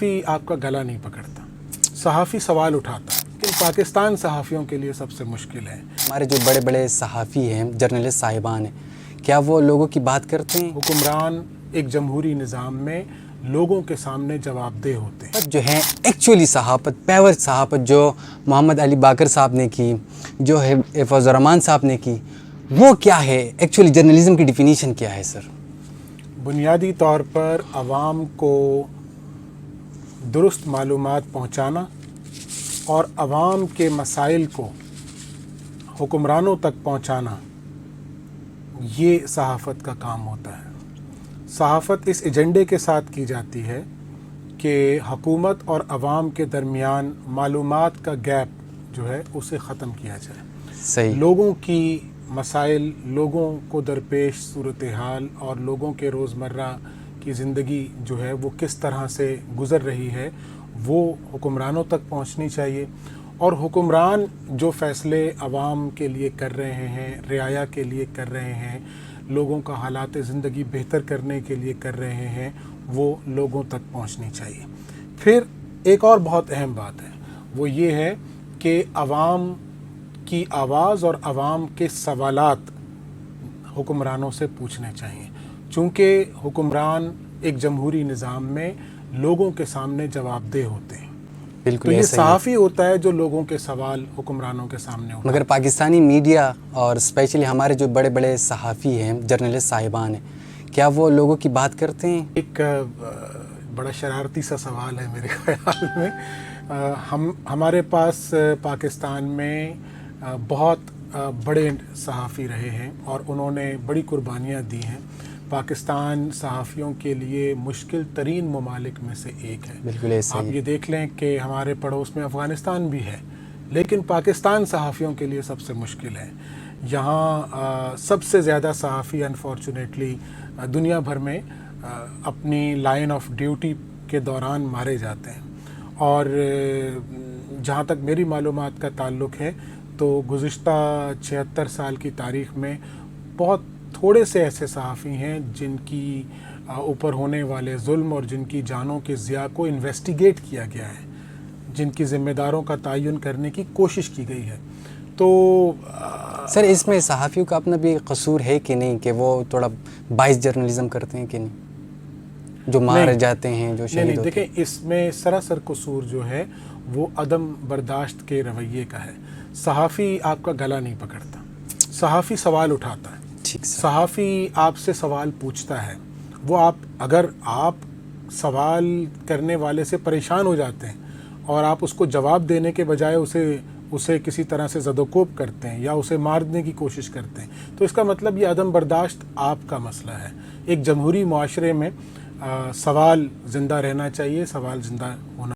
صحافی آپ کا گلا نہیں پکڑتا, صحافی سوال اٹھاتا ہے, لیکن پاکستان صحافیوں کے لیے سب سے مشکل ہے. ہمارے جو بڑے بڑے صحافی ہیں, جرنلسٹ صاحبان ہیں, کیا وہ لوگوں کی بات کرتے ہیں؟ حکمران ایک جمہوری نظام میں لوگوں کے سامنے جواب دہ ہوتے ہیں. جو ہیں ایکچولی صحافت, پیور صحافت جو محمد علی باقر صاحب نے کی, جو حفاظ الرحمان صاحب نے کی, وہ کیا ہے ایکچولی جرنلزم کی ڈیفینیشن کیا ہے سر؟ بنیادی طور پر عوام کو درست معلومات پہنچانا اور عوام کے مسائل کو حکمرانوں تک پہنچانا, یہ صحافت کا کام ہوتا ہے. صحافت اس ایجنڈے کے ساتھ کی جاتی ہے کہ حکومت اور عوام کے درمیان معلومات کا گیپ جو ہے اسے ختم کیا جائے. صحیح. لوگوں کی مسائل, لوگوں کو درپیش صورتحال اور لوگوں کے روزمرہ کی زندگی جو ہے وہ کس طرح سے گزر رہی ہے وہ حکمرانوں تک پہنچنی چاہیے, اور حکمران جو فیصلے عوام کے لیے کر رہے ہیں, رعایا کے لیے کر رہے ہیں, لوگوں کا حالات زندگی بہتر کرنے کے لیے کر رہے ہیں, وہ لوگوں تک پہنچنی چاہیے. پھر ایک اور بہت اہم بات ہے, وہ یہ ہے کہ عوام کی آواز اور عوام کے سوالات حکمرانوں سے پوچھنے چاہیے, چونکہ حکمران ایک جمہوری نظام میں لوگوں کے سامنے جواب دہ ہوتے ہیں. بالکل تو یہ ایسا ہی ہے. صحافی ہوتا ہے جو لوگوں کے سوال حکمرانوں کے سامنے ہوتا ہے. مگر پاکستانی میڈیا اور اسپیشلی ہمارے جو بڑے بڑے صحافی ہیں, جرنلسٹ صاحبان ہیں, کیا وہ لوگوں کی بات کرتے ہیں؟ ایک بڑا شرارتی سا سوال ہے میرے خیال میں. ہمارے پاس پاکستان میں بہت بڑے صحافی رہے ہیں اور انہوں نے بڑی قربانیاں دی ہیں. پاکستان صحافیوں کے لیے مشکل ترین ممالک میں سے ایک ہے. بالکل ایسا آپ ہی. یہ دیکھ لیں کہ ہمارے پڑوس میں افغانستان بھی ہے, لیکن پاکستان صحافیوں کے لیے سب سے مشکل ہے. یہاں سب سے زیادہ صحافی انفارچونیٹلی دنیا بھر میں اپنی لائن آف ڈیوٹی کے دوران مارے جاتے ہیں, اور جہاں تک میری معلومات کا تعلق ہے تو گزشتہ 76 سال کی تاریخ میں بہت تھوڑے سے ایسے صحافی ہیں جن کی اوپر ہونے والے ظلم اور جن کی جانوں کے ضیاع کو انویسٹیگیٹ کیا گیا ہے, جن کی ذمہ داروں کا تعین کرنے کی کوشش کی گئی ہے. تو سر اس میں صحافیوں کا اپنا بھی قصور ہے کہ نہیں, کہ وہ تھوڑا باعث جرنلزم کرتے ہیں کہ نہیں, جو مارے جاتے ہیں, جو شہید ہوتے ہیں؟ دیکھیں, اس میں سراسر قصور جو ہے وہ عدم برداشت کے رویے کا ہے. صحافی آپ کا گلا نہیں پکڑتا, صحافی سوال اٹھاتا ہے. ٹھیک سر. صحافی آپ سے سوال پوچھتا ہے. وہ اگر آپ سوال کرنے والے سے پریشان ہو جاتے ہیں اور آپ اس کو جواب دینے کے بجائے اسے کسی طرح سے زد و کوب کرتے ہیں یا اسے مارنے کی کوشش کرتے ہیں, تو اس کا مطلب یہ عدم برداشت آپ کا مسئلہ ہے. ایک جمہوری معاشرے میں سوال زندہ رہنا چاہیے, سوال زندہ ہونا